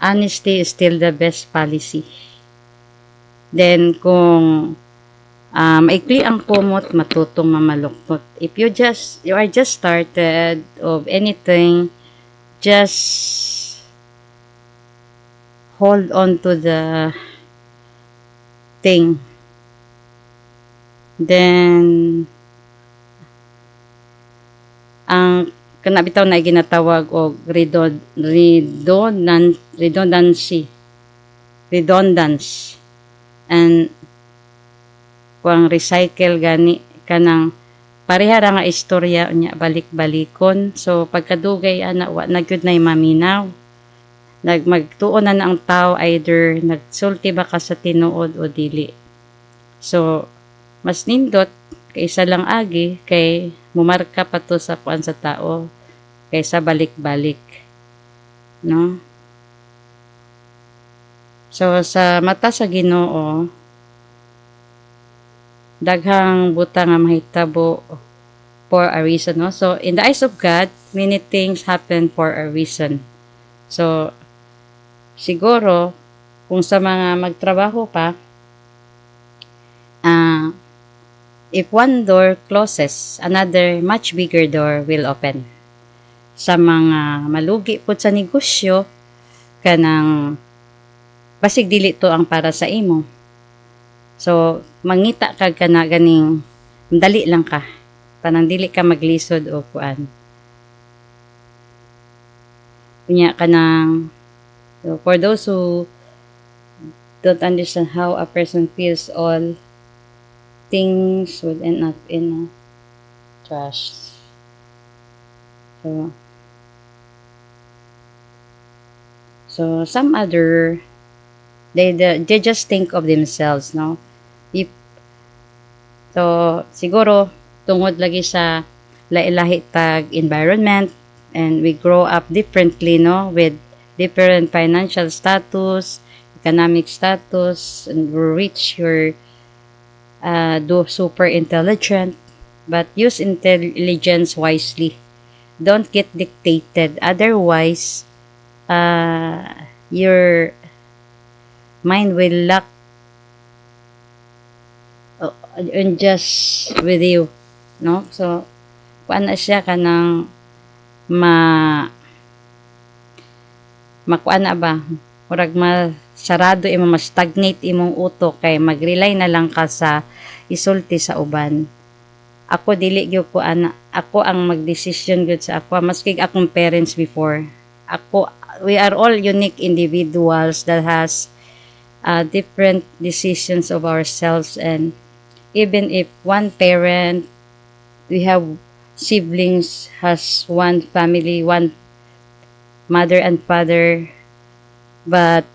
honesty is still the best policy. Then kung maikli ang kumot, matutong mamaluktot. If you are just started of anything, just hold on to the thing. Then ang kanabitaw na ginatawag og redundancy. And kung recycle gani kanang pareha ra nga istorya nya balik-balikon. So pagkadugay ana wa na gyud nay maminaw. Magtuon na ang tao, either nagsulti ba ka sa tinuod o dili. So mas nindot kaysa lang agi kay mumarka pa to sa kuan sa tao kaysa balik-balik, no? So sa mata sa Ginoo, daghang buta nga mahitabo for a reason, no? So in the eyes of God, many things happen for a reason. So siguro kung sa mga magtrabaho pa, if one door closes, another much bigger door will open. Sa mga malugi po sa negosyo, kanang basig dili to ang para sa imo. So mangita ka kana ganing dali lang ka. Tanang dili ka maglisod o kuan. Unya kanang, so for those who don't understand how a person feels, all things would end up in trash. So some other, they just think of themselves, no? So siguro tungod lagi sa lahi-lahi tag environment, and we grow up differently, no, with different financial status, economic status, and we're rich or do super intelligent, but use intelligence wisely. Don't get dictated, otherwise your mind will lack just with you, no? So kuan na siya kanang makuan na ba, murag sarado mas stagnate imong utok kay mag-rely na lang ka sa isulti sa uban. Ako dili gyud ko ako ang magdesisyon gyud sa ako, maski akong parents before. We are all unique individuals that has different decisions of ourselves, and even if one parent, we have siblings, has one family, one mother and father, but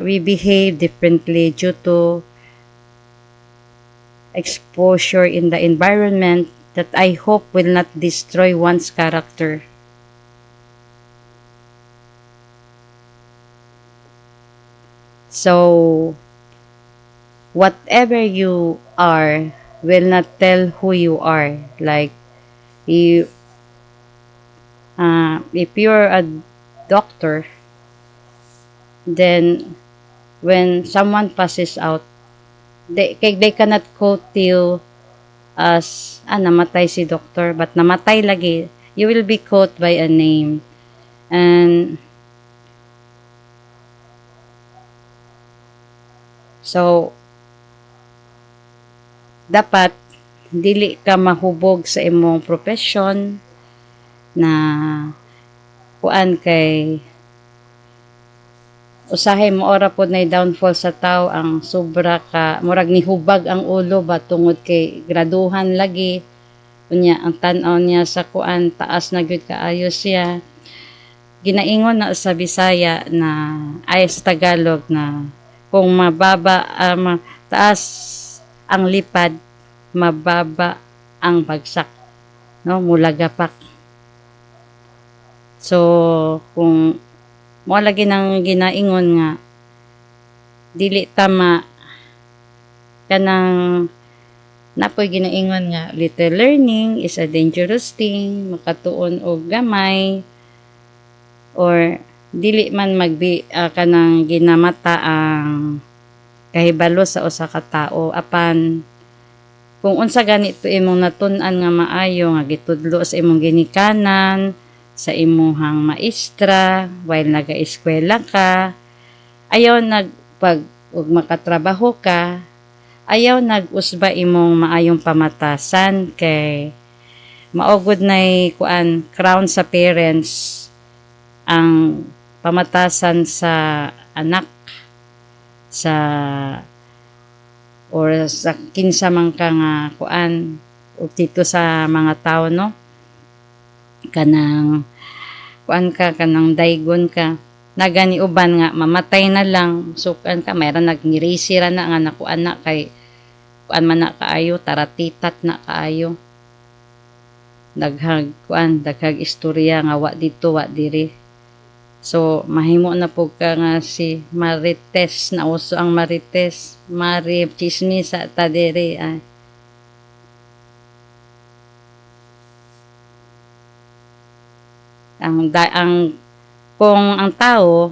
we behave differently due to exposure in the environment that I hope will not destroy one's character. So whatever you are will not tell who you are. Like if you're a doctor, then when someone passes out, they cannot quote you as namatay si doctor, but namatay lagi. You will be quoted by a name. And so dapat dili ka mahubog sa imong profession na kuan, kay usahay mo ora pod na downfall sa tao ang sobra ka, murag nihubag ang ulo ba tungod kay graduhan lagi, unya ang tan-aw niya sa kuan taas na gyud kaayo siya. Ginaingon na sa Bisaya na ay sa Tagalog na kung mababa taas ang lipad, mababa ang bagsak, no, mulagapak. So kung mo lagi nang ginaingon nga dili tama kanang napoy ginaingon nga little learning is a dangerous thing, makatuon og gamay, or dili man kanang ginamata ang kahibalo sa usa ka tawo, apan kung unsa ganito imong natun-an nga maayo nga gitudlo sa imong ginikanan, sa imuhang maestra while naga-eskwela ka, ayaw pag ug makatrabaho ka, ayaw nag-usba imong maayong pamatasan kay maugod nay kuan crown sa parents ang pamatasan sa anak sa or sa kinsa man ka nga kuan ug dito sa mga tao, no, kanang kuan ka, kanang daygon ka na gani uban nga mamatay na lang sukan ka, mayroon nagnirisira na nga nakuan na kay kuan man na kaayo, taratitat na kaayo, daghag istorya nga wa dito wa diri. So mahimo na pug ka nga si Marites, na uso ang Marites, Mari Chismis sa diri ay. Ang kung ang tao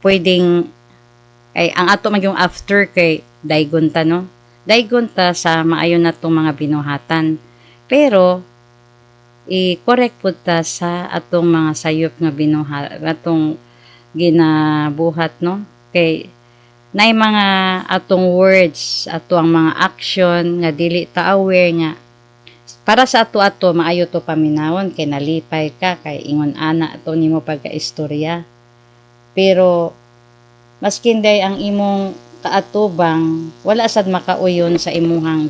pwedeng ay ang ato magyong after kay daygon ta, no, daygon ta sa maayo natong mga binuhatan, pero i-correct pud ta sa atong mga sayop nga atong ginabuhat, no, kay nay mga atong words, ato ang mga action nga dili ta aware nga para sa ato maayo to paminawon kay nalipay ka kay ingon ana to nimo pagkaistorya, pero maskin day ang imong kaatubang wala sad makauyon sa imuhang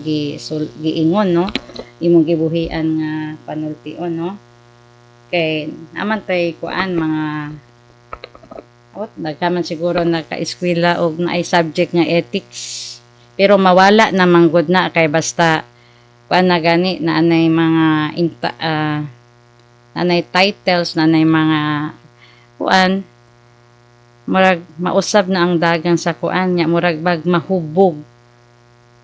giingon, no, imong gibuhian nga panultion, no, kay naman tay kuan mga nagkaman siguro naka-eskwela og naay subject nga ethics, pero mawala na manggod na kay basta kuan na gani na anay mga nanay titles, nanay mga kuan, murag mausab na ang dagan sa kuan nya, murag bag mahubog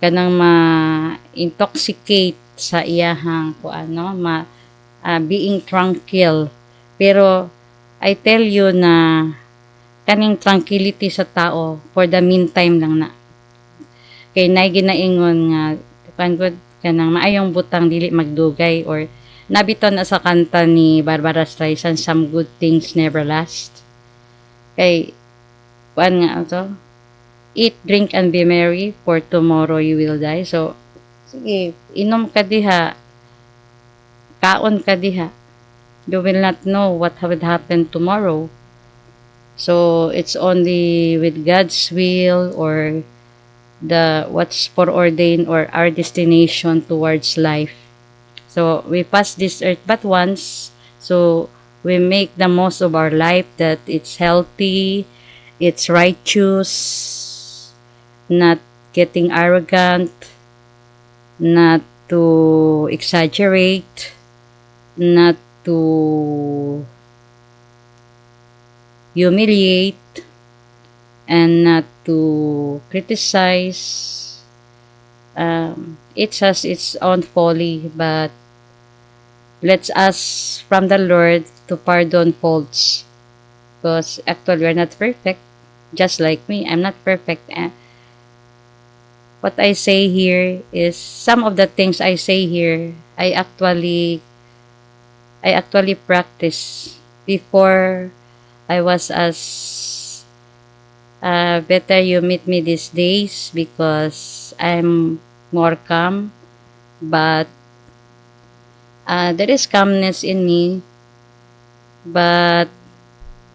kanang ma-intoxicate sa iyahang kuan, no, being tranquil. Pero I tell you na kaning tranquility sa tao for the meantime lang na, kay nay ginaingon nga kuan gud kanang maayong butang dili magdugay, or nabito na sa kanta ni Barbara Streisand, some good things never last. Kay kuan nga to, eat, drink, and be merry, for tomorrow you will die. So sige, inom ka diha, kaon ka diha, you will not know what would happen tomorrow. So it's only with God's will or what's foreordained or our destination towards life. So we pass this earth but once, so we make the most of our life, that it's healthy, it's righteous, not getting arrogant, not to exaggerate, not to humiliate, and not to criticize. It has its own folly, but let's ask from the Lord to pardon faults, because actually we're not perfect, just like me, I'm not perfect. What I say here is, some of the things I say here I actually practice before I was as better you meet me these days, because I'm more calm, but there is calmness in me, but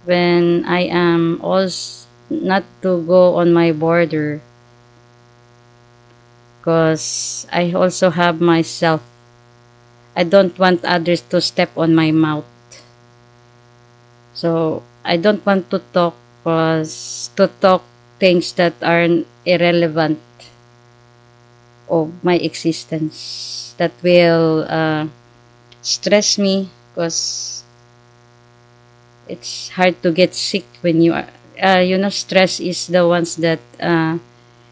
when I am also not to go on my border, because I also have myself. I don't want others to step on my mouth. So I don't want to talk things that are irrelevant of my existence, that will stress me, because it's hard to get sick when you are stress is the ones that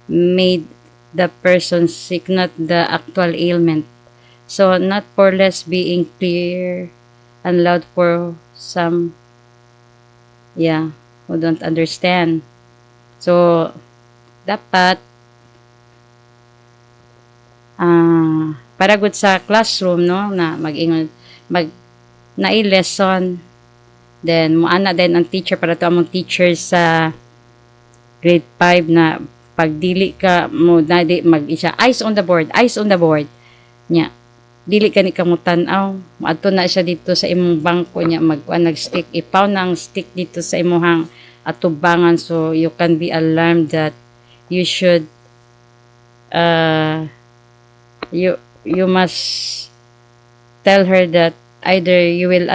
made the person sick, not the actual ailment. So not for less being clear and loud for some yeah, who don't understand. So dapat para gud sa classroom no na mag-ingon mag naay lesson, then moana din ang teacher para to among teacher sa grade 5 na pagdili ka mo na di mag isa eyes on the board, eyes on the board nya dili ka ni kamo tan-aw moadto na siya dito sa imong bangko nya nag-stick ipaw na ang stick dito sa imong atubangan, so you can be alarmed that you should uh, you must tell her that either you will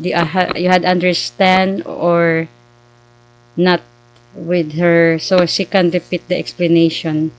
you had understand or not with her, so she can repeat the explanation.